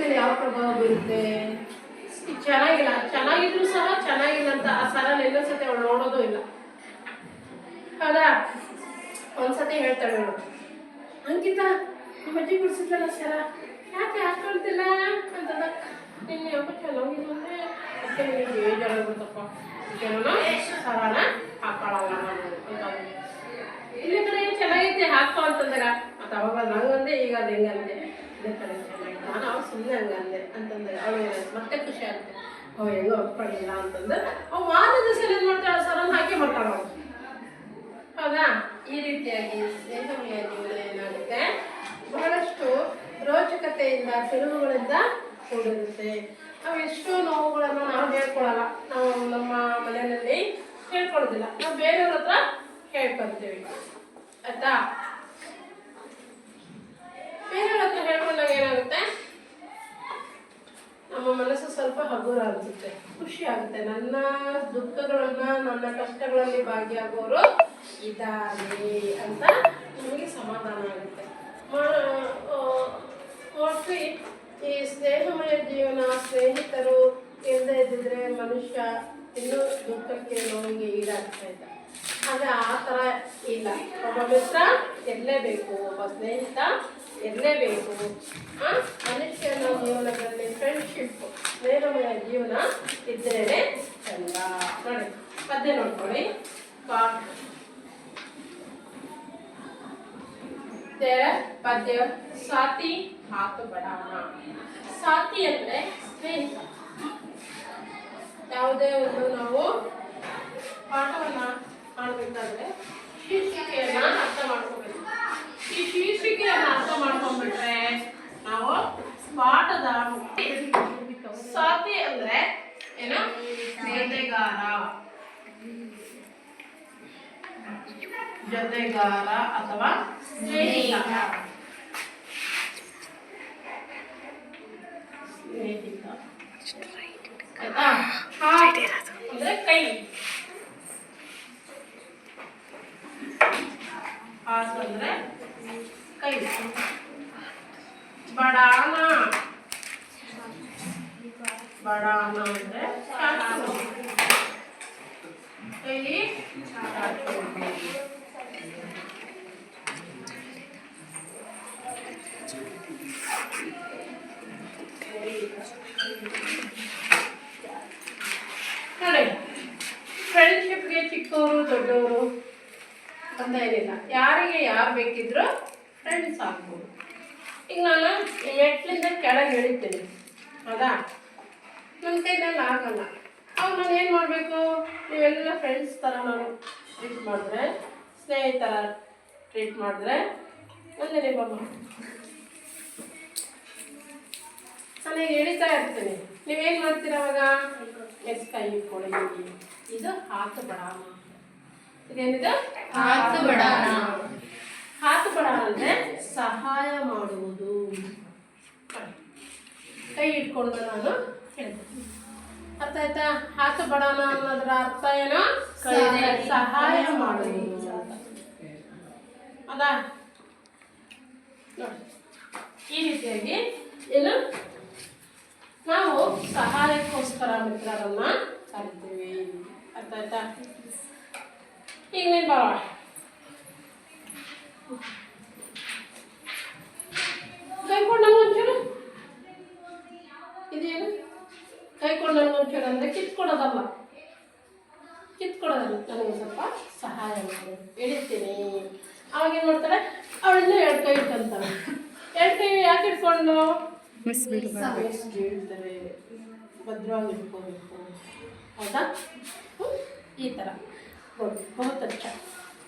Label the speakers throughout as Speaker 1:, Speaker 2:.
Speaker 1: ಮೇಲೆ ಯಾವ ಪ್ರಭಾವ ಬೀರುತ್ತೆ? ಚೆನ್ನಾಗಿಲ್ಲ, ಚೆನ್ನಾಗಿದ್ರು ಸಹ ಚೆನ್ನಾಗಿಲ್ಲ ಅಂತ ಆ ಸರ ಇನ್ನೊಂದ್ಸತಿ ಅವಳು ನೋಡೋದು ಇಲ್ಲ. ಹೌದಾ? ಒಂದ್ಸತಿ ಹೇಳ್ತಾಳೆ ಅವಳು, ಅಂಕಿತ ನಿಮ್ಮ ಅಜ್ಜಿ ಬಿಡಿಸಿದ್ರಲ್ಲ ಸರ ಯಾಕೆ ಹಾಕೊಳ್ತಿಲ್ಲ ಅಂತಂದ. ನಿನ್ನೆ ಯಾಕೋ ಚೆನ್ನಾಗಿಲ್ಲ ಅಂದರೆ ಅದಕ್ಕೆ ನಿಮಗೆ ಬೇಜಾರು ಗೊತ್ತಪ್ಪ, ಸರಾನ ಹಾಕೊಳ್ಳಲ್ಲ ನಾನು ಅಂತ. ಇಲ್ಲಿ ಕಡೆ ಚೆನ್ನಾಗೈತೆ ಹಾಕೋ ಅಂತಂದಾಗ ಮತ್ತು ಅವಾಗ ನಂಗಂದೆ ಈಗ ಅದು ಹೆಂಗಂದೆ ಇದೇ ಕಡೆ ಚೆನ್ನಾಗಿದೆ, ನಾನು ಅವ್ರು ಸುಮ್ಮನೆ ಹಂಗಂದೆ ಅಂತಂದಾಗ ಅವಳು ಮತ್ತೆ ಖುಷಿ ಆಗುತ್ತೆ. ಅವು ಹೆಂಗೋ ಒಪ್ಕೊಳ್ಳಿಲ್ಲ ಅಂತಂದ್ರೆ ಅವು ವಾದದ ಸಲ ಏನು ಮಾಡ್ತಾಳೆ, ಸರನ್ನು ಹಾಕಿ ಮಾಡ್ತಾಳೆ ಅವಳು. ಹೌದಾ? ಈ ರೀತಿಯಾಗಿ ಸ್ನೇಹಮಯ ಜೀವನ ಏನಾಗುತ್ತೆ, ಬಹಳಷ್ಟು ರೋಚಕತೆಯಿಂದ ತಿರುವುಗಳಿಂದ ಕೂಡಿರುತ್ತೆ. ನಾವು ಎಷ್ಟೋ ನೋವುಗಳನ್ನು ನಾವು ಹೇಳ್ಕೊಳ್ಳಲ್ಲ, ನಾವು ನಮ್ಮ ಮನೆಯಲ್ಲಿ ಹೇಳ್ಕೊಳ್ಳೋದಿಲ್ಲ, ನಾವು ಬೇರೆಯವ್ರ ಹತ್ರ ಹೇಳ್ಕೊಳ್ತೀವಿ. ಆಯ್ತಾ? ಬೇರೆಯವ್ರ ಹತ್ರ ಹೇಳ್ಕೊಂಡಾಗ ಏನಾಗುತ್ತೆ, ನಮ್ಮ ಮನಸ್ಸು ಸ್ವಲ್ಪ ಹಗುರ ಅನಿಸುತ್ತೆ, ಖುಷಿ ಆಗುತ್ತೆ. ನನ್ನ ದುಃಖಗಳನ್ನ ನನ್ನ ಕಷ್ಟಗಳಲ್ಲಿ ಭಾಗಿಯಾಗೋರು ಇದ್ದಾರೆ ಅಂತ ನಮಗೆ ಸಮಾಧಾನ ಆಗುತ್ತೆ. ಮೋಸ್ಟ್ಲಿ ಈ ಸ್ನೇಹಮಯ ಜೀವನ, ಸ್ನೇಹಿತರು ಇಲ್ಲದೆ ಇದ್ದಿದ್ರೆ ಮನುಷ್ಯ ಇನ್ನೂ ದುಃಖಕ್ಕೆ ನೋವಿಗೆ ಈಡಾಗ್ತಾ ಇದ್ದ. ಆದರೆ ಆ ಥರ ಇಲ್ಲ. ಒಬ್ಬ ಮಿತ್ರ ಇರಲೇಬೇಕು, ಒಬ್ಬ ಸ್ನೇಹಿತ ಇರಲೇಬೇಕು. ಮನುಷ್ಯನ ಜೀವನದಲ್ಲಿ ಫ್ರೆಂಡ್ಶಿಪ್, ಸ್ನೇಹಮಯ ಜೀವನ ಇದ್ರೇನೆ ಚಂದ. ನೋಡಿ ಪದ್ಯ ನೋಡ್ಕೊಳ್ಳಿ. ಪದ್ಯ ಸಾತಿ ಹಾತು ಬಡಾನ. ಸಾತಿ ಅಂದರೆ ಸ್ನೇಹಿತ. ಯಾವುದೇ ಒಂದು ನಾವು ಪಾಠವನ್ನು ಮಾಡಬೇಕಾದ್ರೆ ಶೀರ್ಷಿಕೆಯನ್ನು ಅರ್ಥ ಮಾಡ್ಕೋಬೇಕು. ಈ ಶೀರ್ಷಿಕೆಯನ್ನು ಅರ್ಥ ಮಾಡ್ಕೊಂಡ್ಬಿಟ್ರೆ ನಾವು ಪಾಠದ ಸಾತಿ ಅಂದರೆ ಏನು, ಜೊತೆಗಾರ, ಜೊತೆಗಾರ ಅಥವಾ ಸ್ನೇಹಿತ. ಸ್ನೇಹಿತ ಆಯ್ತಾ? ಅಂದ್ರೆ ಕೈ, ಹಾಸ್ ಅಂದ್ರೆ ಕೈ. ಬಡಾನ, ಬಡಾನ ಅಂದ್ರೆ ಕೈ ನೋಡಿ. ಫ್ರೆಂಡ್ಶಿಪ್ಗೆ ಚಿಕ್ಕವರು ದೊಡ್ಡವರು ಅಂತ ಏನಿಲ್ಲ, ಯಾರಿಗೆ ಯಾರು ಬೇಕಿದ್ರು ಫ್ರೆಂಡ್ಸ್ ಆಗ್ಬೋದು. ಈಗ ನಾನು ಮೆಟ್ಲಿಂದ ಕೆಳಗೆ ಇಳಿತೀನಿ, ಹೌದಾ? ನನ್ನ ಕೈನಲ್ಲಿ ಆಗಲ್ಲ. ಅವಾಗ ನಾನು ಏನು ಮಾಡಬೇಕು, ನೀವೆಲ್ಲ ಫ್ರೆಂಡ್ಸ್ ಥರ ನಾನು ಟ್ರೀಟ್ ಮಾಡಿದ್ರೆ, ಸ್ನೇಹಿತರ ಟ್ರೀಟ್ ಮಾಡಿದ್ರೆ ಒಂದೇ ಬಮ್ಮ ನಾನು ಈಗ ಇಳಿತಾ ಇರ್ತೀನಿ, ನೀವೇನು ಮಾಡ್ತೀರ ಅವಾಗ? ನೆಕ್ಸ್ಟ್ ಕೈ ಇಟ್ಕೊಳ್ಳಿ. ಇದು ಹಾತು ಬಡಾನ. ಇದೇನಿದೆ? ಹಾತು ಬಡಾನ. ಹಾತು ಬಡಾನ ಅಂದರೆ ಸಹಾಯ ಮಾಡುವುದು. ಕೈ ಇಟ್ಕೊಂಡು ನಾನು ಹೇಳ್ತೀನಿ, ಅರ್ಥ ಆಯ್ತಾ? ಹಾತು ಬಡಾನ ಅನ್ನೋದ್ರ ಅರ್ಥ ಏನು? ಸಹಾಯ ಮಾಡುವುದು ಅಂತ. ಅದಾ? ನೋಡಿ, ಈ ರೀತಿಯಾಗಿ ಏನು ನಾವು ಸಹಾಯಕ್ಕೋಸ್ಕರ ಮಿತ್ರರನ್ನ ಕರಿತೀವಿ. ಅರ್ಥ ಆಯ್ತಾ? ಈಗ ನೀನು ಬಾ, ಕೈಕೊಂಡು ನಂಗೆ ಒಂಚೂರು, ಇದೇನು ಕೈಕೊಂಡು ನಂಗೆ ಒಂಚೂರು ಅಂದರೆ ಕಿತ್ಕೊಡೋದಲ್ಲ, ಕಿತ್ಕೊಡೋದಲ್ಲ, ನನಗೆ ಸ್ವಲ್ಪ ಸಹಾಯ ಮಾಡಿ ಇಳಿತೀನಿ. ಅವಾಗ ಏನು ಮಾಡ್ತಾರೆ, ಅವಳನ್ನ ಎರಡು ಕೈ ಇಟ್ಕೊಂತಾರೆ. ಎರಡು ಕೈ ಯಾಕೆ ಇಟ್ಕೊಂಡು? ಬೀಳ್ತಾರೆ, ಭದ್ರವಾಗಿ ಇಟ್ಕೋಬೇಕು. ಹೌದಾ? ಈ ಥರ ನೋಡಿ, ಬಹುತ್ ಅಚ್ಚ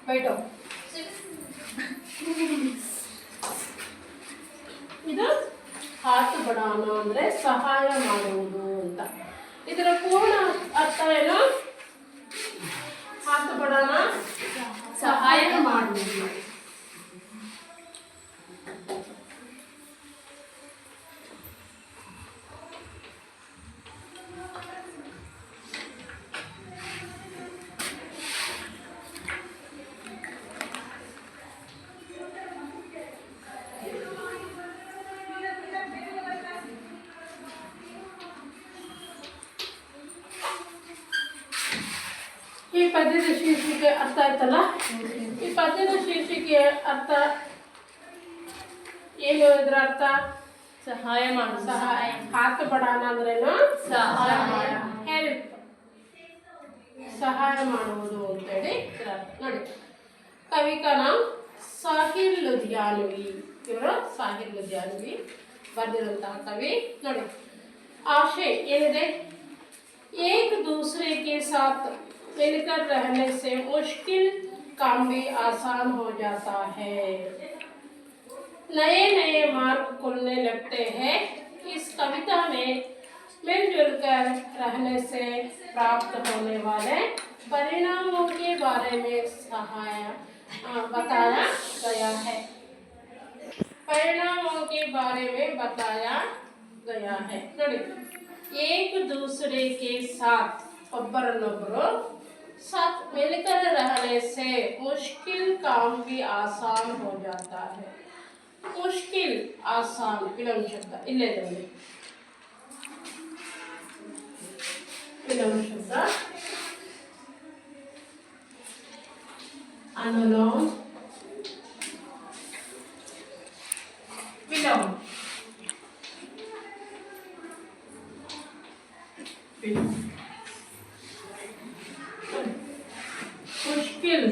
Speaker 1: ಬೈಟೋ. ಇದು ಹಾತು ಬಡಾನ ಅಂದರೆ ಸಹಾಯ ಮಾಡುವುದು ಅಂತ. ಇದರ ಪೂರ್ಣ ಅರ್ಥ ಏನು? ಹಾತು ಬಡಾನ ಸಹಾಯ ಮಾಡುವುದು. ಈ ಪದ್ಯದ ಶೀರ್ಷಿಕೆ ಅರ್ಥ ಆಯ್ತಲ್ಲ. ಈ ಪದ್ಯದ ಶೀರ್ಷಿಕೆ ಅರ್ಥ ಏನು? ಇದ್ರ ಅರ್ಥ
Speaker 2: ಸಹಾಯ ಮಾಡು.
Speaker 1: ಸಹಾಯ. ಹಾತು ಬಡಾನ ಅಂದ್ರೇನು?
Speaker 2: ಸಹಾಯ
Speaker 1: ಹೆಲ್ಪ್, ಸಹಾಯ ಮಾಡುವುದು ಅಂತೇಳಿ ನೋಡಿ. ಕವಿಕಾ ನಾಮ್ ಸಾಹಿರ್ ಲುಧಿಯಾನವಿ. ಇವರು ಸಾಹಿರ್ ಲುಧಿಯಾನವಿ ಬರೆದಿರುವಂತಹ ಕವಿ ನೋಡಿ. ಆಶೆ ಏನಿದೆ? एक दूसरे के साथ मिलकर रहने से मुश्किल काम भी आसान हो जाता है, नए नए मार्ग खुलने लगते हैं. इस कविता में मिलजुल कर रहने से प्राप्त होने वाले परिणामों के बारे में बताया गया है. परिणामों के बारे में बताया गया है ನೋಡಿ. एक दूसरे के साथ ಒಬ್ಬರನ್ನೊಬ್ಬರು साथ मिलकर रहने से मुश्किल काम भी आसान हो जाता है. मुश्किल आसान विलोम शब्द इल्ले ನೋಡಿ. विलोम शब्द अनुलोम विलोम. मुश्किल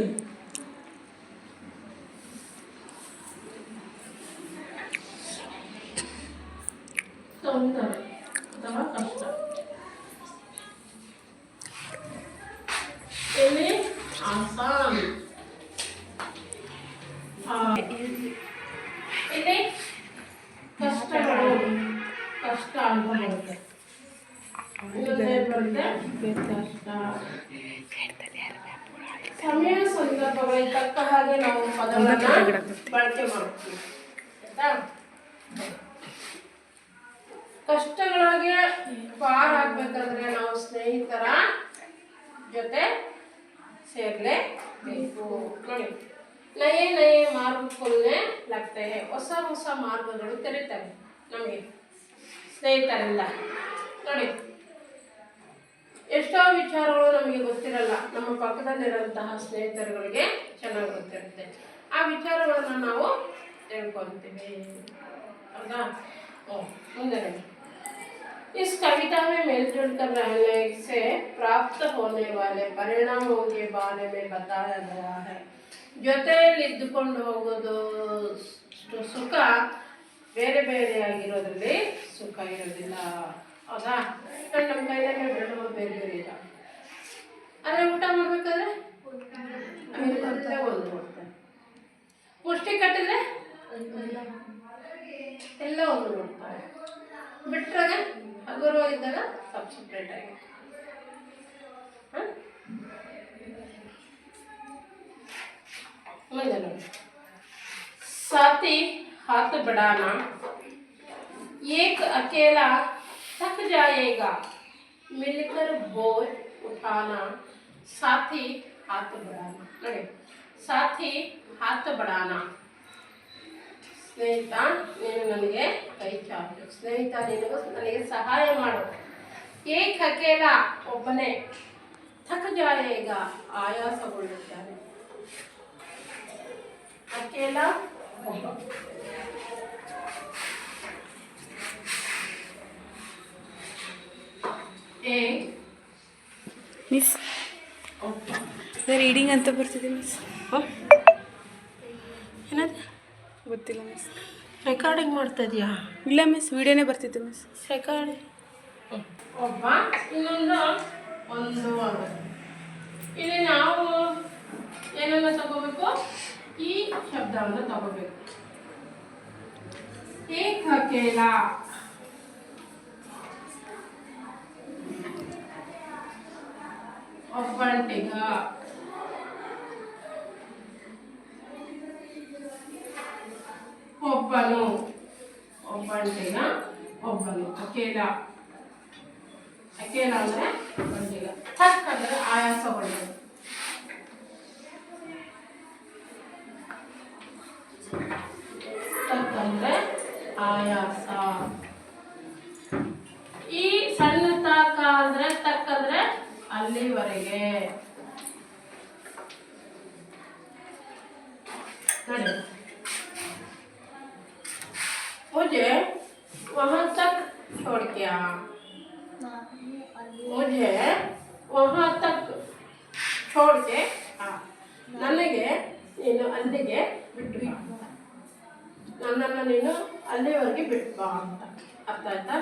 Speaker 1: ತೊಂದರೆ ಅಥವಾ ಕಷ್ಟ. ಇಲ್ಲಿ ಆಸಾನ್, ಇಲ್ಲಿ ಕಷ್ಟಗಳು, ಕಷ್ಟ ಅಂತ ಬರುತ್ತೆ. ಸಮಯ ಸಂದರ್ಭಗಳಿಗೆ ತಕ್ಕ ಹಾಗೆ ನಾವು ಪದಗಳನ್ನು ಬಳಕೆ ಮಾಡ್ತೀವಿ. ಆಯ್ತಾ? ಕಷ್ಟಗಳಿಗೆ ಪಾರ್ ಆಗ್ಬೇಕಂದ್ರೆ ನಾವು ಸ್ನೇಹಿತರ ಜೊತೆ ಸೇರ್ಲೇಬೇಕು ನೋಡಿ. ನಯೇ ನಯೇ ಮಾರ್ಗ ಖುಲ್ನೆ ಲಗ್ತೆ ಹೈ. ಹೊಸ ಹೊಸ ಮಾರ್ಗಗಳು ತೆರೀತವೆ ನಮಗೆ ಸ್ನೇಹಿತರಿಂದ ನೋಡಿ. ಎಷ್ಟೋ ವಿಚಾರಗಳು ನಮಗೆ ಗೊತ್ತಿರಲ್ಲ, ನಮ್ಮ ಪಕ್ಕದಲ್ಲಿರುವಂತಹ ಸ್ನೇಹಿತರುಗಳಿಗೆ ಚೆನ್ನಾಗಿ ಗೊತ್ತಿರುತ್ತೆ. ಆ ವಿಚಾರಗಳನ್ನು ನಾವು ತಿಳ್ಕೊಳ್ತೀವಿ. ಹೌದಾ? ಮುಂದೆ इस कविता में मिलजुल कर रहने से प्राप्त होने वाले परिणामों के बारे में बताया गया है. ಜೊತೆಯಲ್ಲಿದ್ದುಕೊಂಡು ಹೋಗೋದು ಸುಖ ಬೇರೆ ಬೇರೆಯಾಗಿರೋದ್ರಲ್ಲಿ ಸುಖ ಇರೋದಿಲ್ಲ. ಹೌದಾ? ನಮ್ಮ ಕೈಯಲ್ಲಿ ಬೆಳೆದು ಬೇರೆ ಬೇರೆ ಇಲ್ಲ. ಅದೇ ಊಟ ಮಾಡ್ಬೇಕಾದ್ರೆ ಒಂದು ಮಾಡ್ತಾರೆ. ಪುಷ್ಟಿ ಕಟ್ಟಿದ್ರೆ ಎಲ್ಲ ಒಂದು ಮಾಡ್ತಾರೆ. ಬಿಟ್ರಾಗ ಹಗುರವಾಗಿದ್ದಾಗ ಸ್ವಲ್ಪ ಸಪ್ರೇಟ್ ಆಗಿ. साथी हाथ बढ़ाना, एक अकेला थक जाएगा, मिलकर बोझ उठाना. साथी हाथ बढ़ाना ನೋಡಿ. साथी हाथ बढ़ाना. ಸ್ನೇಹಿತ ನೀನು ನನಗೆ ಕೈ ಚಾಚು, ಸ್ನೇಹಿತ ನೀನು ನನಗೆ ಸಹಾಯ ಮಾಡು. ಏಕ್ ಅಕೇಲ ಒಬ್ಬನೇ, ಥಕ್ ಜಾಯೇಗ ಆಯಾಸಗೊಳ್ಳುತ್ತಾನೆ. ಅಕೇಲ ಒಬ್ಬ.
Speaker 2: ಮಿಸ್ ರೀಡಿಂಗ್ ಅಂತ ಬರ್ತಿದೆ ಮಿಸ್.
Speaker 1: ಏನದು
Speaker 2: ಗೊತ್ತಿಲ್ಲ ಮಿಸ್.
Speaker 1: ರೆಕಾರ್ಡಿಂಗ್ ಮಾಡ್ತಾ ಇದೆಯಾ?
Speaker 2: ಇಲ್ಲ ಮಿಸ್, ವಿಡಿಯೋನೇ ಬರ್ತಿದ್ದೆ ಮಿಸ್.
Speaker 1: ರೆಕಾರ್ಡಿಂಗ್ ಒಬ್ಬ, ಇನ್ನೊಂದು ಒಂದು ಅವ. ಇಲ್ಲಿ ನಾವು ಏನನ್ನ ತಗೋಬೇಕು? ಈ ಶಬ್ದವನ್ನು ತಗೋಬೇಕು. ಏಕ್ ಅಕೇಲ, ಒಬ್ಬಂಟಿಗ. ಒಬ್ಬನು, ಒಬ್ಬಂಟಿಗ, ಒಬ್ಬನು. ಅಕೇಲ, ಅಕೇಲ ಅಂದರೆ ಒಬ್ಬಂಟಿಗ. ಥಕ್ ಅಂದರೆ ಆಯಾಸಗೊಳ್ಳುವುದು. ಥಕ್ ಅಂದರೆ ಆಯಾಸ. ಈ ಸಣ್ಣ ತಕ ಅಂದರೆ ತಕ್ ಅಂದರೆ ಅಲ್ಲಿವರೆಗೆ. छोड़ क्या मुझे वहाँ तक छोड़ के ನನಗೆ ನೀನು ಅಲ್ಲಿಗೆ ಬಿಟ್ಟು ನನ್ನನ್ನು ನೀನು ಅಲ್ಲಿವರೆಗೆ ಬಿಟ್ಟು ಬಾ ಅಂತ ಅರ್ಥ ಆಯ್ತಾ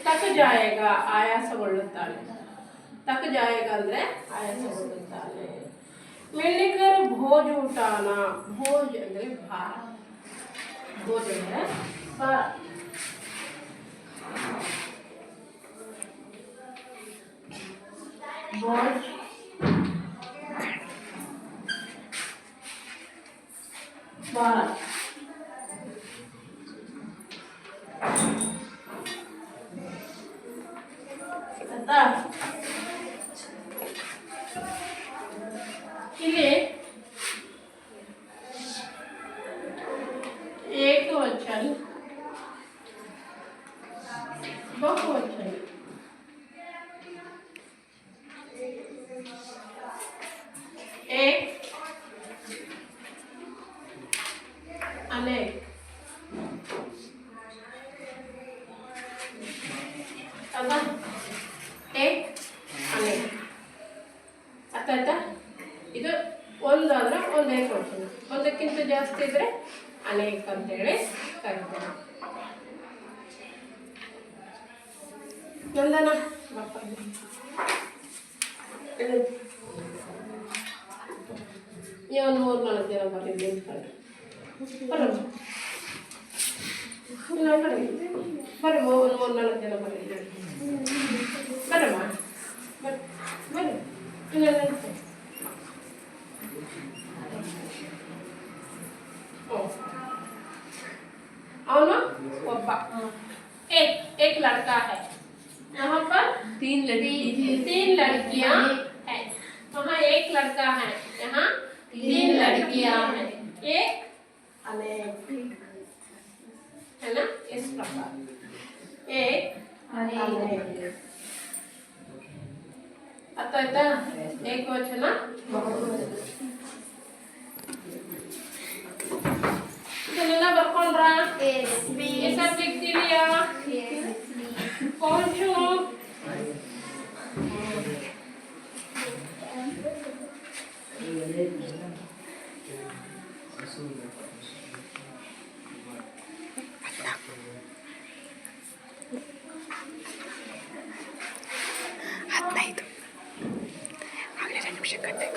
Speaker 1: ತಕ್ಕ ಜಾಯಗ ಆಯಾಸಗೊಳ್ಳುತ್ತಾನೆ ತಕ್ಕ ಜಾಯಗ ಅಂದರೆ ಆಯಾಸಗೊಳ್ಳುತ್ತಾನೆ ಮಿಳ್ಳಿಕರ್ ಭೋಜ್ ಊಟಾನ ಭೋಜ್ ಅಂದರೆ ಭಾರ ಭೋಜ್ ಅಂದರೆ ಭಾರ भोज बारह ಇಲ್ಲಿ ಏಕವಚನ ಬಹುವಚನ एक अनेक अल्वा एक अनेक ಅರ್ಥ ಆಯ್ತಾ ಇದು ಒಂದು ಅಂದರೆ ಒಂದು ಏಕವಚನ ಒಂದಕ್ಕಿಂತ ಜಾಸ್ತಿ ಇದ್ರೆ ಅನೇಕ ಅಂತೇಳಿ ಕರಿತಾರೆ ನಂದನ ನೀವು ಒಂದು 3-4 ಜನ ಬರೀಲಿ ಬರಮ್ಮ ಇಲ್ಲ ಬರ್ರಿ ಬರ್ರಿ ಒಂದು 3-4 ಜನ ಬರೀಲಿ ಬರಮ್ಮ ಬರ್ರಿ ಬರ್ರಿ ಇಲ್ಲ ಅವನು ಒಬ್ಬ एक लड़का है यहाँ पर 3 लड़कियाँ हैं वहाँ एक लड़का है यहाँ 3 लड़कियाँ हैं एक अनेक है ना इस प्रकार एक अनेक अर्थ आಯ್ತಾ ಏಕವಚನ ಬಹುವಚನ ಇದನ್ನೆಲ್ಲ ಬರ್ಕೊಂಡ್ರಾ ये सब लिख लिया कौन छू
Speaker 2: ಹದಿನೈದು ಆಗಲೇ 2 ನಿಮಿಷ ಕಟ್ಟೆ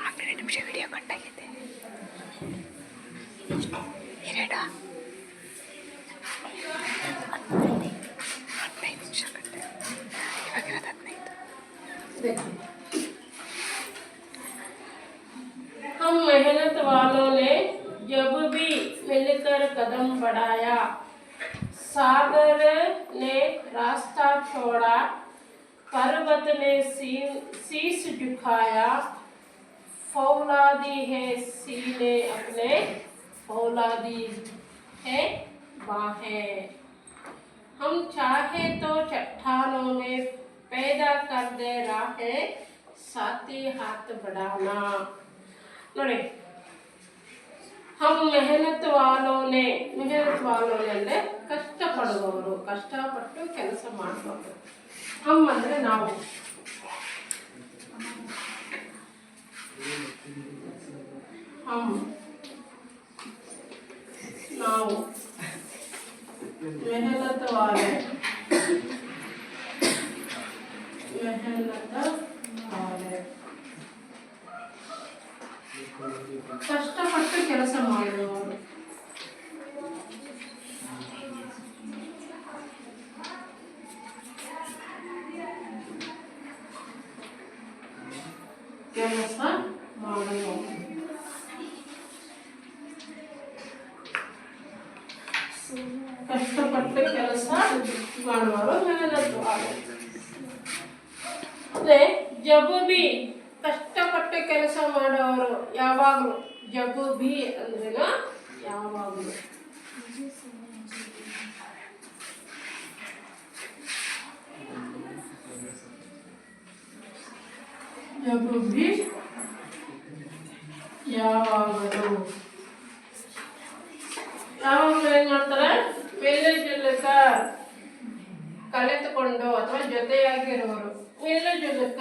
Speaker 2: ಆಗಲೇ 2 ನಿಮಿಷ ವಿಡಿಯೋ ಕಟ್ಟಾಗಿದೆ 2 15 ನಿಮಿಷ ಕಟ್ಟೆ ಇವಾಗಿರೋದು 15
Speaker 1: हम मेहनत वालों ने जब भी मिलकर कदम बढ़ाया सागर ने रास्ता छोड़ा पर्वत ने शीश झुकाया फौलादी है सीने अपने फौलादी है बाहें हम चाहे तो चट्टानों में पैदा कर दे राहें साथी हाथ बढ़ाना ನೋಡಿ हम मेहनत वालों ने ಅಂದರೆ ಕಷ್ಟಪಡುವವರು ಕಷ್ಟಪಟ್ಟು ಕೆಲಸ ಮಾಡುವವರು हम ಅಂದರೆ ನಾವು हम ನಾವು मेहनत वाले ಕಷ್ಟಪಟ್ಟು ಕೆಲಸ ಮಾಡುವವರು ಕೆಲಸ ಮಾಡುವವರು ಕಷ್ಟಪಟ್ಟು ಕೆಲಸ ಮಾಡುವವರು ಮೆಹನತ್ ವಾಲೆ ಅದೇ ಜಬ್ ಬಿ ಕಷ್ಟಪಟ್ಟು ಕೆಲಸ ಮಾಡೋರು ಯಾವಾಗಲೂ ಜಬ್ ಬಿ ಅಂದ್ರೇನ ಯಾವಾಗಲೂ जब भी ಯಾವಾಗಲೂ ಯಾವಾಗಲೂ ಏನು ಮಾಡ್ತಾರೆ? ಮೇಲೆ ಜುಲುಕ ಕಲಿತುಕೊಂಡು ಅಥವಾ ಜೊತೆಯಾಗಿರುವರು. ಮೇಲೆ ಜುಲುಕ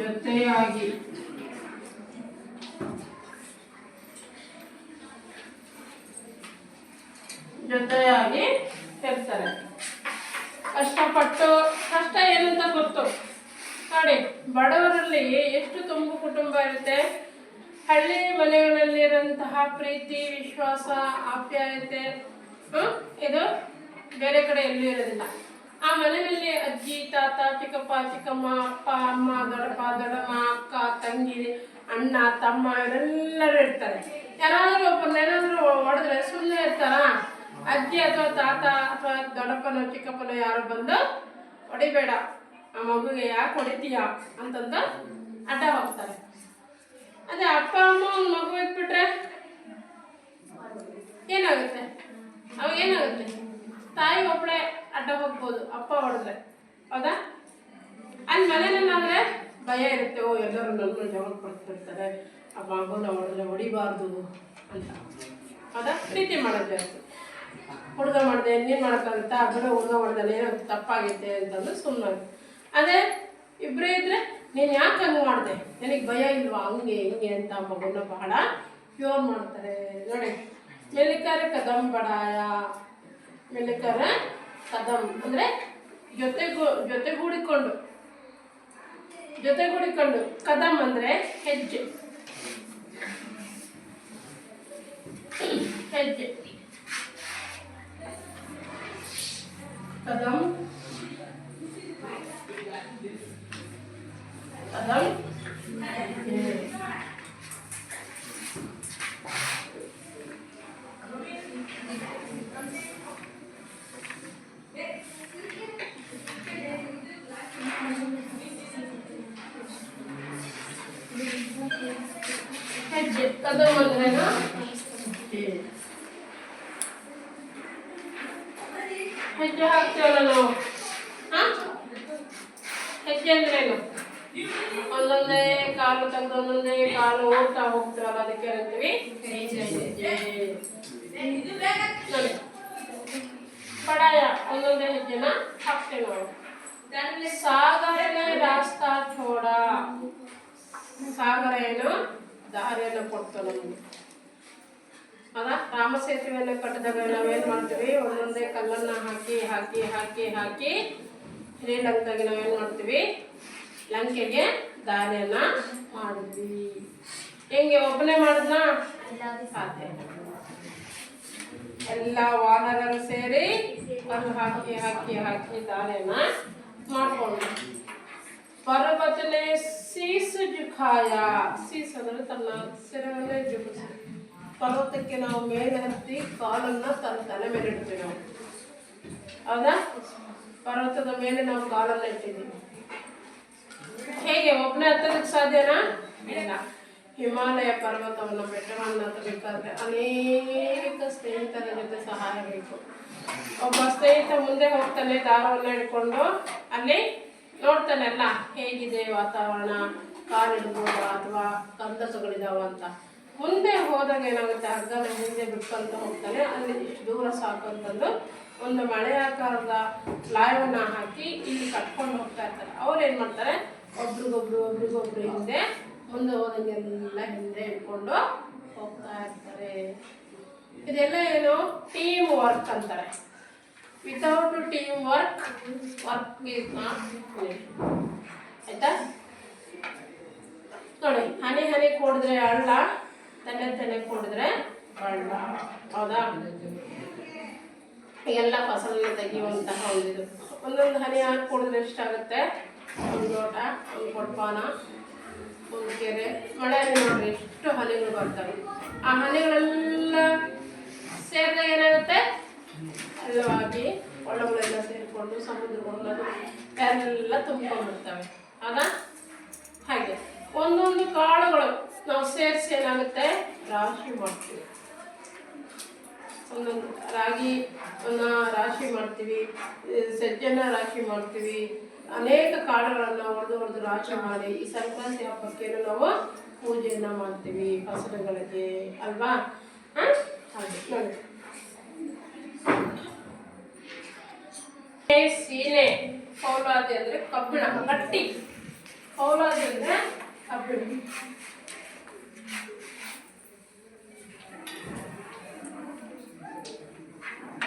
Speaker 1: ಜೊತೆಯಾಗಿ ಜೊತೆಯಾಗಿ ಇರ್ತಾರೆ. ಕಷ್ಟಪಟ್ಟು ಕಷ್ಟ ಏನಂತ ಗೊತ್ತು ನೋಡಿ. ಬಡವರಲ್ಲಿ ಎಷ್ಟು ತುಂಬು ಕುಟುಂಬ ಇರುತ್ತೆ. ಹಳ್ಳಿ ಮನೆಗಳಲ್ಲಿರುವಂತಹ ಪ್ರೀತಿ, ವಿಶ್ವಾಸ, ಆಪ್ಯಾಯತೆ ಇದು ಬೇರೆ ಕಡೆ ಎಲ್ಲೂ ಇರೋದಿಲ್ಲ. ಆ ಮನೆಯಲ್ಲಿ ಅಜ್ಜಿ, ತಾತ, ಚಿಕ್ಕಪ್ಪ, ಚಿಕ್ಕಮ್ಮ, ಅಪ್ಪ, ಅಮ್ಮ, ದೊಡ್ಡಪ್ಪ, ದೊಡ್ಡಮ್ಮ, ಅಕ್ಕ, ತಂಗಿ, ಅಣ್ಣ, ತಮ್ಮ ಇವರೆಲ್ಲರೂ ಇರ್ತಾರೆ. ಯಾರಾದರೂ ಒಬ್ಬರನ್ನೇನಾದರೂ ಹೊಡೆದ್ರೆ ಸುಮ್ಮನೆ ಇರ್ತಾರಾ? ಅಜ್ಜಿ ಅಥವಾ ತಾತ ಅಥವಾ ದೊಡ್ಡಪ್ಪನೋ ಚಿಕ್ಕಪ್ಪನೋ ಯಾರು ಬಂದು ಹೊಡಿಬೇಡ, ಆ ಮಗುಗೆ ಯಾಕೆ ಹೊಡಿತೀಯ ಅಂತಂದು ಅಡ್ಡ ಹೋಗ್ತಾರೆ. ಅದೇ ಅಪ್ಪ ಅಮ್ಮ ಒಂದು ಮಗು ಇಟ್ಬಿಟ್ರೆ ಏನಾಗುತ್ತೆ? ಅವಾಗ ಏನಾಗುತ್ತೆ? ತಾಯಿ ಒಬ್ಬಳೆ ಅಡ್ಡ ಹೋಗ್ಬೋದು ಅಪ್ಪ ಹೊಡೆದ್ರೆ, ಹೌದಾ? ಅಲ್ಲಿ ಮನೇನಲ್ಲಾದರೆ ಭಯ ಇರುತ್ತೆ. ಓ ಎಲ್ಲರೂ ನನ್ನ ಜಗಳ ಪಡ್ತಿರ್ತಾರೆ, ಆ ಮಗುನ ಹೊಡೆದ್ರೆ ಹೊಡಿಬಾರ್ದು ಅಂತ, ಹೌದಾ? ಪ್ರೀತಿ ಮಾಡೋದು ಜಾಸ್ತಿ. ಹುಡುಗ ಮಾಡಿದೆ ನೀನು ಮಾಡೋಕ್ಕಾಗುತ್ತಾ? ಬಿಡು, ಹುಡುಗ ಮಾಡ್ದಾನೆ ಏನೋ ತಪ್ಪಾಗೈತೆ ಅಂತಂದು ಸುಮ್ಮನೆ. ಅದೇ ಇಬ್ಬರೇ ಇದ್ದರೆ ನೀನು ಯಾಕೆ ಹಂಗೆ ಮಾಡಿದೆ, ನನಗೆ ಭಯ ಇಲ್ವಾ, ಹಂಗೆ ಹಿಂಗೆ ಅಂತ ಮಗುನ ಬಹಳ ಪ್ಯೂರ್ ಮಾಡ್ತಾರೆ ನೋಡಿ. ಮೆಲ್ಲಿಕರ ಕದಂ ಬಡಾಯ, ಮೆಲ್ಲಿಕರ ಕದಂ ಅಂದರೆ ಜೊತೆಗೂಡಿಕೊಂಡು. ಕದಂ ಅಂದರೆ ಹೆಜ್ಜೆ. ಕದಂ ಹೆಜ್ಜೆ. ಕದಂ ಅಂದ್ರೇನು? ಹೆಜ್ಜೆ ಹಾಕ್ತೇವಲ್ಲ ನಾವು. ಹೆಜ್ಜೆ ಅಂದ್ರೇನು? ಒಂದೊಂದೇ ಕಾಲು ತೆಗೆದು ಒಂದೊಂದೇ ಕಾಲು ಓಡ್ತಾ ಹೋಗ್ತೇವಲ್ಲ, ಅದಕ್ಕೆ ಅಂತೀವಿ ಹೆಜ್ಜೆ. ನೋಡಿ, ಪಡಾಯ ಒಂದೊಂದೇ ಹೆಜ್ಜೆನ ಹಾಕ್ತೇವೆ ನಾವು. ಸಾಗರನೇ ರಾಸ್ತಾ ಛೋಡ, ಸಾಗರ ಏನು ದಾರಿಯನ್ನು ಕೊಡ್ತು ನಮಗೆ, ಹೌದಾ? ರಾಮ ಸೇತುವೆಯನ್ನು ಕಟ್ಟಿದಾಗ ನಾವೇನು ಮಾಡ್ತೀವಿ? ಒಂದೊಂದೇ ಕಲ್ಲನ್ನು ಹಾಕಿ ಹಾಕಿ ಹಾಕಿ ಹಾಕಿ ಶ್ರೀಲಂಕಾಗೆ ನಾವೇನು ಮಾಡ್ತೀವಿ? ಲಂಕೆಗೆ ದಾರಿಯನ್ನು ಮಾಡಿದ್ವಿ. ಹೆಂಗೆ ಒಬ್ಬನೇ ಮಾಡಿದ್ನಾ? ಸಾಧ್ಯ. ಎಲ್ಲ ವಾನರರು ಸೇರಿ ಕಲ್ಲು ಹಾಕಿ ಹಾಕಿ ಹಾಕಿ ದಾರಿಯನ್ನು ಮಾಡಿಕೊಂಡು ಪರ್ವತನೇ ಸೀಸು ಜುಖಾಯ. ಸೀಸ್ ಅಂದರೆ ತನ್ನ ಸಿರವನ್ನೇ ಜುಗಿಸಿ. ಪರ್ವತಕ್ಕೆ ನಾವು ಮೇಲೆ ಹತ್ತಿ ಕಾಲನ್ನು ತನ್ನ ತಲೆ ಮೇಲೆ ಇಡ್ತೀವಿ ನಾವು, ಹೌದಾ? ಪರ್ವತದ ಮೇಲೆ ನಾವು ಕಾಲನ್ನು ಇಟ್ಟಿದ್ದೀವಿ. ಹೇಗೆ ಒಬ್ಬನೇ ಹತ್ತೋದಕ್ಕೆ ಸಾಧ್ಯನಾ? ಇಲ್ಲ. ಹಿಮಾಲಯ ಪರ್ವತವನ್ನು ಬೆಟ್ಟವನ್ನು ಹತ್ತಬೇಕಾದ್ರೆ ಅನೇಕ ಸ್ನೇಹಿತರ ಜೊತೆ ಸಹಾಯ ಬೇಕು. ಒಬ್ಬ ಸ್ನೇಹಿತ ಮುಂದೆ ಹೋಗ್ತಾನೆ, ದಾರವನ್ನು ಹಿಡ್ಕೊಂಡು ಅಲ್ಲಿ ನೋಡ್ತಾನೆ ಎಲ್ಲ ಹೇಗಿದೆ ವಾತಾವರಣ, ಕಾಲಿಡ್ಬೋದ ಅಥವಾ ಕಂದಕಗಳಿದಾವ ಅಂತ. ಮುಂದೆ ಹೋದಾಗ ಏನಾಗುತ್ತೆ? ಹಗ್ಗನ ಹಿಂದೆ ಬಿಟ್ಕೊಂತ ಹೋಗ್ತಾನೆ. ಅಲ್ಲಿ ಇಷ್ಟು ದೂರ ಸಾಕು ಅಂತಂದು ಒಂದು ಮಳೆ ಆಕಾರದ ಲಾಯವನ್ನು ಹಾಕಿ ಇಲ್ಲಿ ಕಟ್ಕೊಂಡು ಹೋಗ್ತಾ ಇರ್ತಾರೆ. ಅವ್ರು ಏನು ಮಾಡ್ತಾರೆ? ಒಬ್ರಿಗೊಬ್ರು ಹಿಂದೆ, ಮುಂದೆ ಹೋದಂಗೆಲ್ಲ ಹಿಂದೆ ಇಟ್ಕೊಂಡು ಹೋಗ್ತಾ ಇರ್ತಾರೆ. ಇದೆಲ್ಲ ಏನು? ಟೀಮ್ ವರ್ಕ್ ಅಂತಾರೆ. Without team work is not finish. ಆಯ್ತಾ? ನೋಡಿ, ಹನಿ ಹನಿ ಕೂಡಿದ್ರೆ ಹಳ್ಳ, ತೆನೆ ಕೂಡಿದ್ರೆ ಹಳ್ಳ, ಹೌದಾ? ಎಲ್ಲ ಫಸಲನ್ನು ತೆಗೆಯುವಂತಹ ಒಂದಿದು. ಒಂದೊಂದು ಹನಿ ಹಾಕಿ ಕೂಡಿದ್ರೆ ಎಷ್ಟಾಗುತ್ತೆ? ಒಂದು ಲೋಟ, ಒಂದು ಕೊಡ್ಪಾನ, ಒಂದು ಕೆರೆ. ಮಳೆಯಲ್ಲಿ ನೋಡ್ರಿ ಎಷ್ಟು ಹನಿಗಳು ಬರ್ತವೆ. ಆ ಹನಿಗಳೆಲ್ಲ ಸೇರಿದಾಗ ಏನಾಗುತ್ತೆ? ಎಲ್ಲವಾಗಿ ಒಳಗಳೆಲ್ಲ ಸೇರಿಕೊಂಡು ಸಮುದ್ರಗಳು ಎಲ್ಲ ತುಂಬಿಕೊಂಡಿರ್ತವೆ, ಹೌದಾ? ಹಾಗೆ ಒಂದೊಂದು ಕಾಳುಗಳು ನಾವು ಸೇರಿಸಿ ಏನಾಗುತ್ತೆ? ರಾಶಿ ಮಾಡ್ತೀವಿ. ಒಂದೊಂದು ರಾಗಿ ರಾಶಿ ಮಾಡ್ತೀವಿ, ಸಜ್ಜನ ರಾಶಿ ಮಾಡ್ತೀವಿ, ಅನೇಕ ಕಾಳುಗಳನ್ನು ಹೊಡೆದು ರಾಶಿ ಮಾಡಿ ಈ ಸಂಕ್ರಾಂತಿ ಹಬ್ಬಕ್ಕೇನು ನಾವು ಪೂಜೆಯನ್ನು ಮಾಡ್ತೀವಿ ಫಸಲುಗಳಿಗೆ ಅಲ್ವಾ. ನೋಡಿ ಸೀನೆ, ಪೌಲಾದಿ ಅಂದರೆ ಕಬ್ಬಿಣ, ಗಟ್ಟಿ. ಪೌಲಾದಿ ಅಂದರೆ ಕಬ್ಬಿಣ.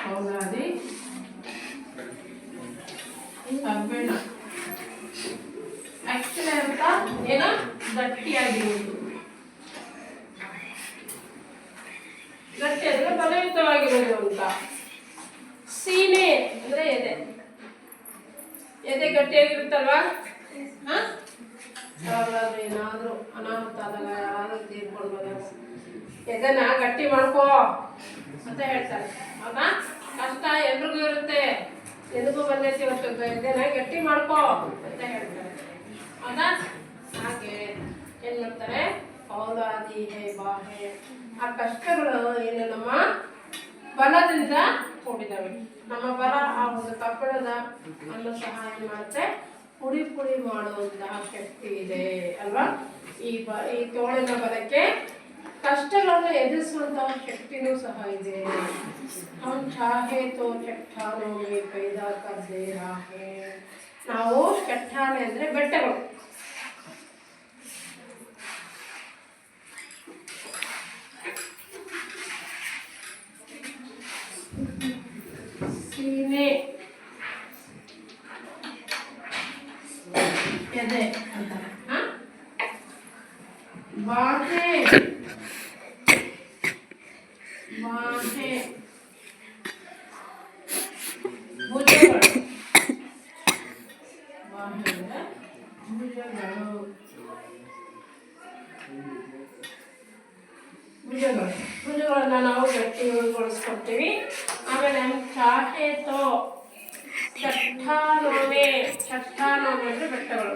Speaker 1: ಪೌಲಾದಿ ಕಬ್ಬಿಣ ಆಕ್ಚುಲಿ ಅಂತ ಏನೋ ಗಟ್ಟಿಯಾಗಿರುವುದು. ಗಟ್ಟಿ ಅಂದರೆ ಬಲಯುತವಾಗಿರೋದು ಅಂತ. ಸೀನೆ ಅಂದರೆ ಎದೆ ಗಟ್ಟಿಯಾಗಿರುತ್ತಲ್ವಾ. ಯಾವಾಗಲಾದ್ರೂ ಏನಾದರೂ ಅನಾಹುತ ಆದಾಗ ಯಾರಾದ್ರೂ ತೀರ್ಕೊಂಡು ಬಂದಾಗ ಎದೆನ ಗಟ್ಟಿ ಮಾಡ್ಕೋ ಅಂತ ಹೇಳ್ತಾರೆ. ಹೌದಾ? ಕಷ್ಟ ಎಲ್ರಿಗೂ ಇರುತ್ತೆ, ಎದಕ್ಕೂ ಬಂದೈತಿ ಇವತ್ತು, ಎದೆನ ಗಟ್ಟಿ ಮಾಡ್ಕೋ ಅಂತ ಹೇಳ್ತಾರೆ. ಹೌದಾ? ಹಾಗೆ ಏನು ಮಾಡ್ತಾರೆ, ಪೌಲಾದಿ ಹೇ ಬಾಹೆ, ಆ ಕಷ್ಟಗಳು ಏನು ನಮ್ಮ ಬಲದಿಂದ ಕೂಡಿದವೆ. ನಮ್ಮ ಬಲ ಆ ಒಂದು ಕಬ್ಬಿಣದ ಅನ್ನು ಸಹಾಯ ಮಾಡುತ್ತೆ, ಪುಡಿ ಪುಡಿ ಮಾಡುವಂತಹ ಶಕ್ತಿ ಇದೆ ಅಲ್ವಾ. ಈ ತೋಳಿನ ಬಲಕ್ಕೆ ಕಷ್ಟಗಳನ್ನು ಎದುರಿಸುವಂತಹ ಶಕ್ತಿನೂ ಸಹ ಇದೆ. हम चाहे तो चट्टानों में पैदा कर दे राहे. ನಾವು ಚಟ್ಟಾನೆ ಅಂದರೆ ಬೆಟ್ಟಗಳು. ಸೀನೆ ಎದೆ ಅಂತಾರೆ. ಬಾಹೆ ಬಾಹೆ ಭುಜಗಳು. ಬಾಹೆ ಭುಜಗಳು. ಭುಜಗಳನ್ನ ನಾವು ಗಟ್ಟಿಗೊಳಿಸ್ಕೊಡ್ತೀವಿ. ಆಮೇಲೆ ಚಾಹೆ ತೋ ಚಟ್ಟಾನೋಮೆ. ಚಟ್ಟಾನೋಮೆ ಅಂದರೆ ಬೆಟ್ಟಗಳು.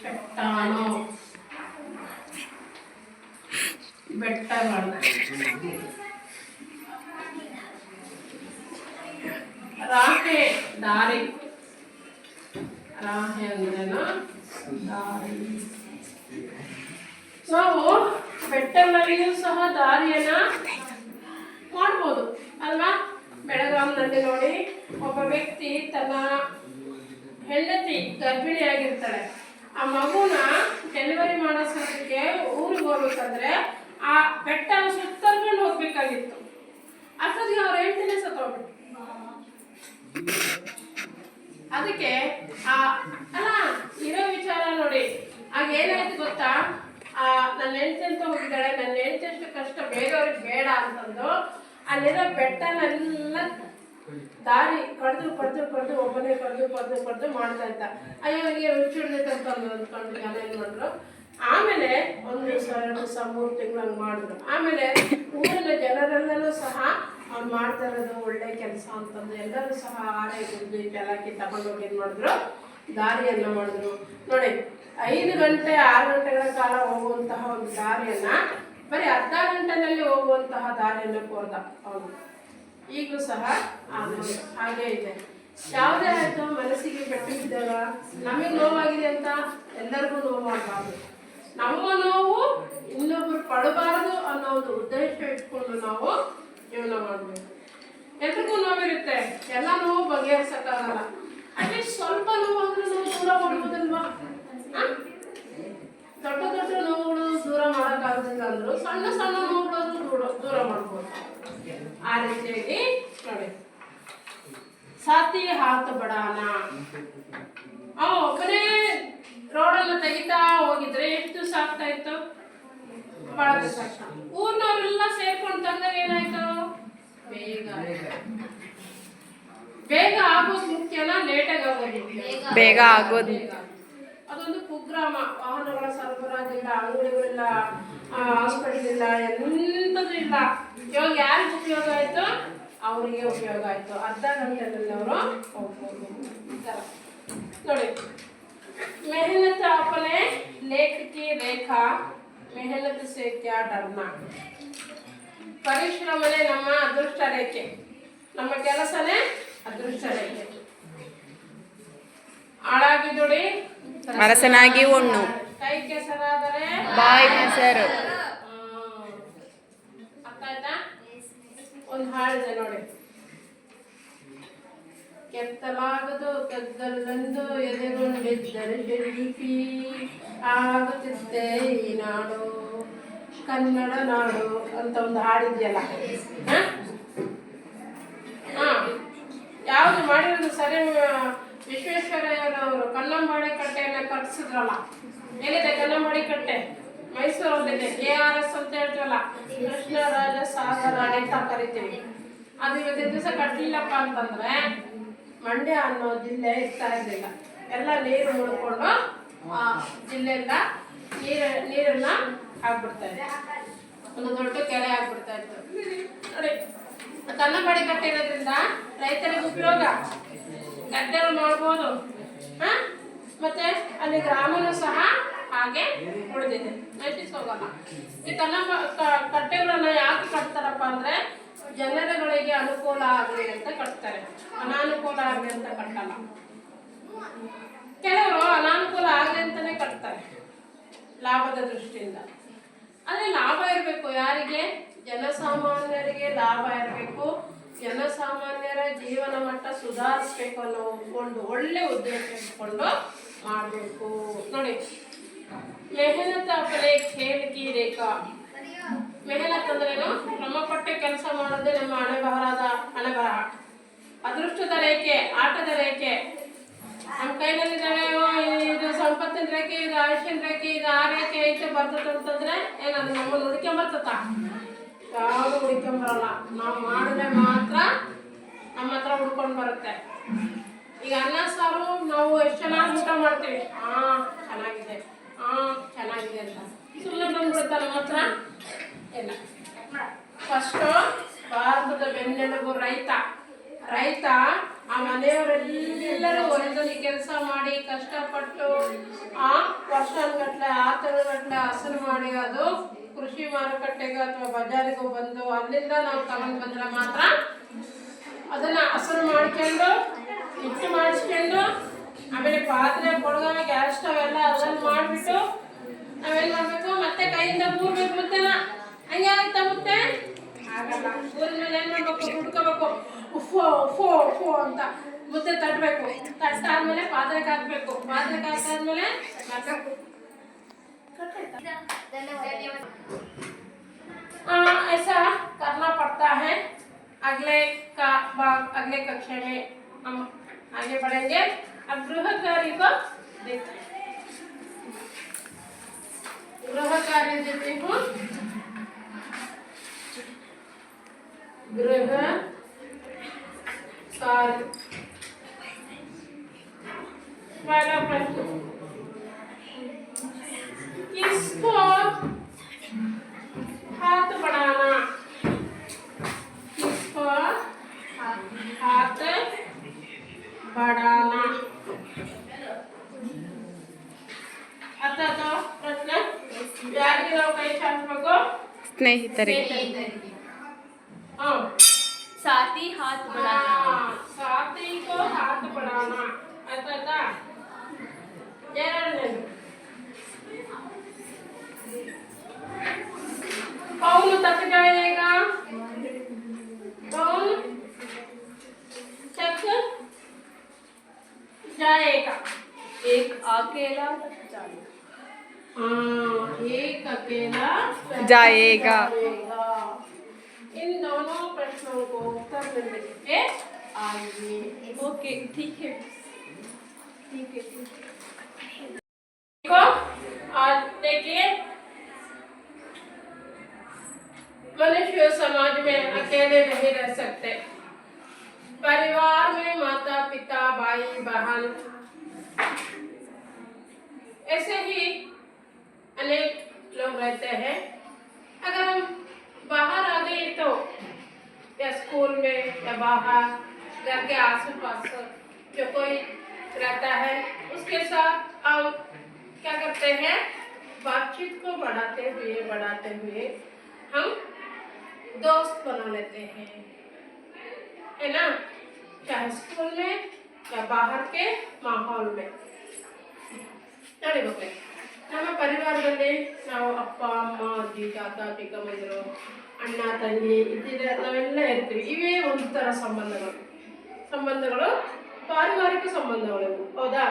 Speaker 1: ಚಟ್ಟಾನೋ ಬೆಟ್ಟಗಳು. ರಾಹೆ ದಾರಿ. ರಾಹೆ ಅಂದ್ರೇನು? ದಾರಿ. ನಾವು ಬೆಟ್ಟಗಳಲ್ಲಿಯೂ ಸಹ ದಾರಿಯನ್ನ ಮಾಡ್ಬೋದು ಅಲ್ವಾ. ಬೆಳಗಾಂನಲ್ಲಿ ನೋಡಿ, ಒಬ್ಬ ವ್ಯಕ್ತಿ ತನ್ನ ಹೆಂಡತಿ ಗರ್ಭಿಣಿಯಾಗಿರ್ತಾಳೆ. ಆ ಮಗುನ ಡೆಲಿವರಿ ಮಾಡಿಸೋದಕ್ಕೆ ಊರಿಗೆ ಹೋಗ್ಬೇಕಂದ್ರೆ ಆ ಬೆಟ್ಟನ ಸುತ್ತರ್ಕೊಂಡು ಹೋಗ್ಬೇಕಾಗಿತ್ತು. ಅಷ್ಟೊತ್ತಿಗೆ ಅವ್ರ ಹೆಂಡತಿನೇ ಸತ್ತೋಗ್ಬಿಟ್ಟು. ಅದಕ್ಕೆ ಅಲ್ಲ ಇರೋ ವಿಚಾರ ನೋಡಿ. ಆಗ ಏನಾಯ್ತು ಗೊತ್ತಾ, ನನ್ನ ಹೆಂಡತಿ ಅಂತ ಹೋಗಿದ್ದಾಳೆ, ನನ್ನ ಹೆಂಡತಿ ಅಷ್ಟು ಕಷ್ಟ ಬೇರೆಯವ್ರಿಗೆ ಬೇಡ ಅಂತಂದು ಅಲ್ಲಿರೋ ಬೆಟ್ಟನೆಲ್ಲ ದಾರಿ ಕಡ್ದು ಒಬ್ಬನೇ ಕಡ್ದು ಮಾಡ್ತಾ ಇದ್ದ. ಅಯ್ಯೋ ಅವನಿಗೆ ರುಚಿ ಹಿಡ್ದೈತೆ ಅಂತ ಅಂದ್ಕೊಂಡು ಜನ ಏನು ಮಾಡಿದ್ರು. ಆಮೇಲೆ 1 ದಿವಸ 2 ದಿವಸ 3 ತಿಂಗಳು ಹಂಗೆ ಮಾಡಿದ್ರು. ಆಮೇಲೆ ಊರಿನ ಜನರೆಲ್ಲರೂ ಸಹ ಅವ್ನು ಮಾಡ್ತಾ ಇರೋದು ಒಳ್ಳೆ ಕೆಲಸ ಅಂತಂದು ಎಲ್ಲರೂ ಸಹ ಆರೆ ಗುದ್ದಿ ಕೆಳಕ್ಕೆ ತಗೊಂಡೋಗಿ ಏನು ಮಾಡಿದ್ರು, ದಾರಿಯನ್ನು ಮಾಡಿದ್ರು. ನೋಡಿ, 5 ಗಂಟೆ 6 ಗಂಟೆಗಳ ಕಾಲ ಹೋಗುವಂತಹ ಒಂದು ದಾರಿಯನ್ನ ಬರೀ ಅರ್ಧ ಗಂಟೆನಲ್ಲಿ ಹೋಗುವಂತಹ ದಾರಿಯನ್ನು ಕೋರ್ದ ಅವನು. ಈಗಲೂ ಸಹ ಹಾಗೇ ಇದೆ. ಯಾವುದೇ ಆಯಿತು ಮನಸ್ಸಿಗೆ ಪೆಟ್ಟಿದ್ದಾಗ ನಮಗೆ ನೋವಾಗಿದೆ ಅಂತ ಎಲ್ಲರಿಗೂ ನೋವು ಮಾಡಬಾರ್ದು. ನಮ್ಮ ನೋವು ಇನ್ನೊಬ್ಬರು ಪಡಬಾರದು ಅನ್ನೋ ಒಂದು ಉದ್ದೇಶ ಇಟ್ಕೊಂಡು ನಾವು ಜೀವನ ಮಾಡಬೇಕು. ಎಲ್ರಿಗೂ ನೋವಿರುತ್ತೆ, ಎಲ್ಲ ನೋವು ಬಗೆಹರಿಸಕ್ಕಾಗಲ್ಲ. ಅಟ್ಲೀಸ್ಟ್ ಸ್ವಲ್ಪ ನೋವು ಅಂದ್ರೆ ನಾವು ದೂರ ಮಾಡ್ಬೋದಲ್ವಾ. ದೊಡ್ಡ ದೊಡ್ಡ ನೋವುಗಳು ದೂರ ಮಾಡೋಕ್ಕಾಗೋದಿಲ್ಲ ಅಂದ್ರು ಸಣ್ಣ ಸಣ್ಣ ನೋವುಗಳನ್ನು ದೂರ ಮಾಡ್ಬೋದು. ಆ ರೀತಿಯಾಗಿ ನೋಡಿ, ಸಾತಿ ಹಾತು ಬಡಾನ. ಒಬ್ಬನೇ ರೋಡನ್ನು ತೆಗಿತಾ ಹೋಗಿದ್ರೆ ಎಷ್ಟು ದಿವಸ ಆಗ್ತಾ ಇತ್ತು? ಬಹಳ ದಿವಸ ಆಗ್ತಾ. ಊರ್ನವ್ರೆಲ್ಲ ಸೇರ್ಕೊಂಡು ತಂದಾಗ ಏನಾಯ್ತು? ಬೇಗ ಆಗೋದು ಮುಖ್ಯನಾ ಲೇಟಾಗಿ ಆಗೋದು ಮುಖ್ಯ?
Speaker 2: ಬೇಗ ಆಗೋದು.
Speaker 1: ಅದೊಂದು ಕುಗ್ರಾಮ. ವಾಹನಗಳ ಸರಬರಾಜಿಲ್ಲ, ಅಂಗಡಿಗಳಿಲ್ಲ, ಹಾಸ್ಪಿಟಲ್ ಇಲ್ಲ, ಎಂಥದ್ದು ಇಲ್ಲ. ಇವಾಗ ಯಾರಿಗೆ ಉಪಯೋಗ ಆಯ್ತು? ಅವರಿಗೆ ಉಪಯೋಗ ಆಯ್ತು. ಅರ್ಧ ಗಂಟೆಯಲ್ಲಿ ಅವರು ಹೋಗ್ಬೋದು. ನೋಡಿ, मेहनत अपने लेख की रेखा मेहनत से क्या डरना ಪರಿಶ್ರಮನೇ ನಮ್ಮ ಅದೃಷ್ಟ ರೇಖೆ ನಮ್ಮ ಕೆಲಸನೇ ಅದೃಷ್ಟ ರೇಖೆ ಆಳಾಗಿ ದುಡಿ
Speaker 2: ಅರಸನಾಗಿ ಉಣ್ಣು
Speaker 1: ಕೈ ಕೆಸರಾದರೆ
Speaker 2: ಬಾಯಿ ಮೊಸರು
Speaker 1: ಅರ್ಥ ಆಯ್ತಾ ಒಂದು ಹಾಡಿದೆ ನೋಡಿ ಕೆತ್ತಲಾಗದು ಕದ್ದಲೆಂದು ಎದೆಗೊಂಡಿದ್ದರೆ ಶಿಲ್ಪಿ ಆಗುತ್ತಿದ್ದೆ ಈ ನಾಡು ಕನ್ನಡ ನಾಡು ಅಂತ ಒಂದು ಹಾಡಿದೆಯಲ್ಲ ಯಾವುದು ಮಾಡಿರೋದು ಸರಿ ವಿಶ್ವೇಶ್ವರಯ್ಯನವರು ಕನ್ನಂಬಾಡಿ ಕಟ್ಟೆಯನ್ನು ಕಟ್ಟಿಸಿದ್ರಲ್ಲ ಏನಿದೆ ಕನ್ನಂಬಾಡಿ ಕಟ್ಟೆ ಮೈಸೂರಲ್ಲಿದೆ KRS ಅಂತ ಹೇಳ್ತೀವಲ್ಲ ಕೃಷ್ಣರಾಜ ಸಾಗರ ಅಂತ ಕರಿತೀವಿ ಅದು ಇವತ್ತಿನ ದಿವಸ ಕಟ್ಟಲಿಲ್ಲಪ್ಪ ಅಂತಂದ್ರೆ ಮಂಡ್ಯ ಅನ್ನೋ ಜಿಲ್ಲೆ ಇರ್ತಾ ಇರಲಿಲ್ಲ ಎಲ್ಲ ನೀರು ಮುಳ್ಕೊಂಡು ಆ ಜಿಲ್ಲೆಯಿಂದ ನೀರನ್ನ ಆಗ್ಬಿಡ್ತಾ ಇದೆ ಒಂದು ದೊಡ್ಡ ಕೆರೆ ಆಗ್ಬಿಡ್ತಾ ಇತ್ತು ನೋಡಿ ಕನ್ನಂಬಾಡಿ ಕಟ್ಟೆ ಇರೋದ್ರಿಂದ ರೈತರಿಗೆ ಉಪಯೋಗ ಗದ್ದೆಗಳು ಮಾಡ್ಬೋದು ಮತ್ತೆ ಅಲ್ಲಿ ಗ್ರಾಮನೂ ಸಹ ಹಾಗೆ ಉಳಿದಿದೆ ನಟಿಸ್ ಹೋಗಲ್ಲ ಈ ಕಟ್ಟೆಗಳನ್ನ ಯಾಕೆ ಕಟ್ತಾರಪ್ಪ ಅಂದ್ರೆ ಜನರುಗಳಿಗೆ ಅನುಕೂಲ ಆಗಲಿ ಅಂತ ಕಟ್ತಾರೆ ಅನಾನುಕೂಲ ಆಗಲಿ ಅಂತ ಕಟ್ಟಲ್ಲ ಕೆಲವರು ಅನಾನುಕೂಲ ಆಗಲಿ ಅಂತಾನೆ ಕಟ್ತಾರೆ ಲಾಭದ ದೃಷ್ಟಿಯಿಂದ ಆದರೆ ಲಾಭ ಇರಬೇಕು ಯಾರಿಗೆ ಜನಸಾಮಾನ್ಯರಿಗೆ ಲಾಭ ಇರಬೇಕು ಜನಸಾಮಾನ್ಯರ ಜೀವನ ಮಟ್ಟ ಸುಧಾರಿಸ್ಬೇಕು ಅನ್ನೋ ಒಂದು ಒಳ್ಳೆ ಉದ್ದೇಶ ಇಟ್ಕೊಂಡು ಮಾಡಬೇಕು ನೋಡಿ ಮೆಹನತ್ ಅಪನೆ ಖೇಲ್ ಕಿ ರೇಖಾ ಮೆಹನತ್ ಅಂದ್ರೇನು ಶ್ರಮಪಟ್ಟೆ ಕೆಲಸ ಮಾಡೋದೇ ನಮ್ಮ ಹಣೆಬರಹ ಅದೃಷ್ಟದ ರೇಖೆ ಆಟದ ರೇಖೆ ನಮ್ಮ ಕೈನಲ್ಲಿದ್ದಾವೆ ಇದು ಸಂಪತ್ತಿನ ರೇಖೆ ಇದು ಆಯುಷ್ಯನ ರೇಖೆ ಇದು ಆ ರೇಖೆ ಐತೆ ಬರ್ತದೆ ಅಂತಂದ್ರೆ ಏನದು ನಮ್ಮನ್ನು ಹುಡ್ಕೊಂಬರ್ತತ ಯಾವುದು ಹುಡ್ಕೊಂಬರಲ್ಲ ನಾವು ಮಾಡಿದ್ರೆ ಮಾತ್ರ ನಮ್ಮ ಹತ್ರ ಹುಡ್ಕೊಂಡು ಬರುತ್ತೆ ಈಗ ಅನ್ನ ಸಾರು ನಾವು ಎಷ್ಟು ಚೆನ್ನಾಗಿ ಊಟ ಮಾಡ್ತೀವಿ ಚೆನ್ನಾಗಿದೆ ಚೆನ್ನಾಗಿದೆ ಅಂತ ಸುಮ್ಮನೆ ಬಂದ್ಬಿಡುತ್ತೆ ನಮ್ಮ ಹತ್ರ ಇಲ್ಲ ಫಸ್ಟು ಭಾರತದ ಬೆನ್ನೆಲುಬು ರೈತ ಆ ಮನೆಯವರೆಲ್ಲರೂ ಹೊಲದಲ್ಲಿ ಕೆಲಸ ಮಾಡಿ ಕಷ್ಟಪಟ್ಟು ವರ್ಷಗಟ್ಟಲೆ 6 ತಿಂಗಳಗಟ್ಟಲೆ ಹಸನು ಮಾಡಿ ಅದು ಕೃಷಿ ಮಾರುಕಟ್ಟೆಗೆ ಅಥವಾ ಬಜಾರಿಗೂ ಬಂದು ಅಲ್ಲಿಂದ ನಾವು ತಗೊಂಡು ಬಂದ್ರೆ ಮಾತ್ರ ಅದನ್ನ ಹಸನು ಮಾಡ್ಕೊಂಡು ಹಿಟ್ಟು ಮಾಡಿಸ್ಕೊಂಡು ಆಮೇಲೆ ಪಾತ್ರೆ ಕೊಳಗ ಗ್ಯಾಸ್ ಸ್ಟವ್ ಎಲ್ಲ ಅದನ್ನು ಮಾಡಿಬಿಟ್ಟು ನಾವೇನು ಮಾಡಬೇಕು ಮತ್ತೆ ಕೈಯಿಂದ ಕೂರ್ಬೇಕು ಮುದ್ದೆನ ಹಂಗೆ ಆಗುತ್ತಾ ಮುದ್ದೆ ಆಗಲ್ಲ ಊರಿನ ಏನು ಮಾಡಬೇಕು ಹುಡ್ಕೋಬೇಕು ಉಫೋ ಉಫೋ ಉಫೋ ಅಂತ ಮುದ್ದೆ ತಟ್ಟಬೇಕು ತಟ್ಟಾದ್ಮೇಲೆ ಪಾತ್ರೆಗೆ ಹಾಕಬೇಕು ಪಾತ್ರೆಗೆ ಹಾಕಾದ್ಮೇಲೆ ऐसा करना पड़ता है अगले कक्षा में हम आगे बढ़ेंगे अब गृह कार्य को देखते हैं गृह कार्य देती हूँ गृह कार्य पहला प्रश्न किसको हाथ बढ़ाना किसको हाथ बढ़ाना आता तो प्रश्न जारी रहो कई छात्रों को
Speaker 2: ಸ್ನೇಹಿತರಿಗೆ
Speaker 1: साथी हाथ बढ़ाना साथी को हाथ बढ़ाना आता था कौन तक जाएगा कौन तक जाएगा एक अकेला तक जाएगा एक अकेला
Speaker 2: जाएगा
Speaker 1: इन दोनों प्रश्नों को उत्तर देने के आइए ओके ठीक है आज देखिए मनुष्य समाज में अकेले नहीं रह सकते परिवार में माता पिता भाई बहन ऐसे ही अनेक लोग रहते हैं अगर हम बाहर आ गए तो या स्कूल में या बाहर घर के आस पास जो कोई रहता है उसके साथ हम क्या करते हैं, बातचीत को बढ़ाते हुए हम दोस्त बना लेते हैं, है ना, चाहे स्कूल में या बाहर के माहौल में. ನೋಡಿ ಮಕ್ಕಳೇ, ನಮ್ಮ ಪರಿವಾರದಲ್ಲಿ ನಾವು ಅಪ್ಪ ಅಮ್ಮ ಅಜ್ಜಿ ತಾತ ಚಿಕ್ಕಮ್ಮಂದಿರು ಅಣ್ಣ ತಂಗಿ ಇದ್ದಿದ್ರೆ ನಾವೆಲ್ಲ ಇರ್ತೀವಿ. ಇವೇ ಒಂಥರ ಸಂಬಂಧಗಳು ಪಾರಿವಾರಿಕ ಸಂಬಂಧಗಳು ಇವು, ಹೌದಾ.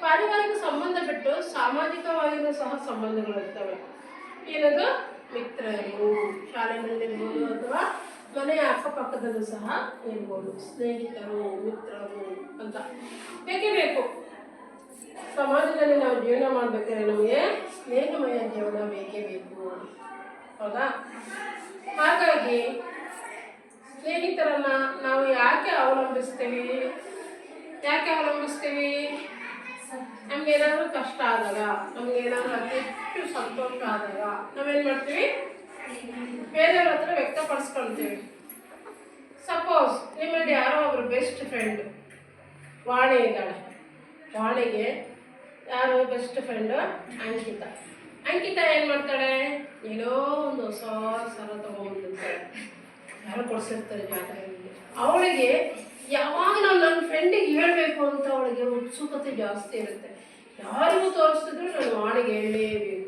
Speaker 1: ಪಾರಿವಾರಿಕ ಸಂಬಂಧ ಬಿಟ್ಟು ಸಾಮಾಜಿಕವಾಗಿಯೂ ಸಹ ಸಂಬಂಧಗಳು ಇರ್ತವೆ. ಏನದು, ಮಿತ್ರರು, ಶಾಲೆಯಲ್ಲಿರ್ಬೋದು ಅಥವಾ ಮನೆಯ ಅಕ್ಕಪಕ್ಕದಲ್ಲೂ ಸಹ ಇರ್ಬೋದು, ಸ್ನೇಹಿತರು, ಮಿತ್ರರು ಅಂತ ಬೇಕೇ ಬೇಕು. ಸಮಾಜದಲ್ಲಿ ನಾವು ಜೀವನ ಮಾಡಬೇಕಾದ್ರೆ ನಮಗೆ ಸ್ನೇಹಮಯ ಜೀವನ ಬೇಕೇ ಬೇಕು, ಹೌದಾ. ಹಾಗಾಗಿ ಸ್ನೇಹಿತರನ್ನು ನಾವು ಯಾಕೆ ಅವಲಂಬಿಸ್ತೀವಿ, ನಮಗೇನಾದರೂ ಕಷ್ಟ ಆದಾಗ, ನಮಗೇನಾದರೂ ಅತಿ ಹೆಚ್ಚು ಸಂತೋಷ ಆದಾಗ ನಾವೇನು ಮಾಡ್ತೀವಿ, ಬೇರೆಯವ್ರ ಹತ್ರ ವ್ಯಕ್ತಪಡಿಸ್ಕೊಳ್ತೀವಿ. ಸಪೋಸ್ ನಿಮ್ಮಲ್ಲಿ ಯಾರೋ ಒಬ್ಬರು ಬೆಸ್ಟ್ ಫ್ರೆಂಡ್ ವಾಣಿ ಇದ್ದಾಳೆ. ವಾಣಿಗೆ ಯಾರು ಬೆಸ್ಟ್ ಫ್ರೆಂಡು, ಅಂಕಿತಾ ಏನು ಮಾಡ್ತಾಳೆ, ಏನೋ ಒಂದು ಹೊಸ ಸರ ತೊಗೊಂಡ್ಬಂದಿರ್ತಾಳೆ, ಯಾರು ಕೊಡಿಸಿರ್ತಾರೆ ಜಾತ್ರೆಯಲ್ಲಿ. ಅವಳಿಗೆ ಯಾವಾಗ ನಾವು ನನ್ನ ಫ್ರೆಂಡಿಗೆ ಹೇಳಬೇಕು ಅಂತ ಅವಳಿಗೆ ಉತ್ಸುಕತೆ ಜಾಸ್ತಿ ಇರುತ್ತೆ. ಯಾರಿಗೂ ತೋರಿಸ್ತಿದ್ರು ನಾನು ವಾಣಿಗೆ ಹೇಳಲೇಬೇಕು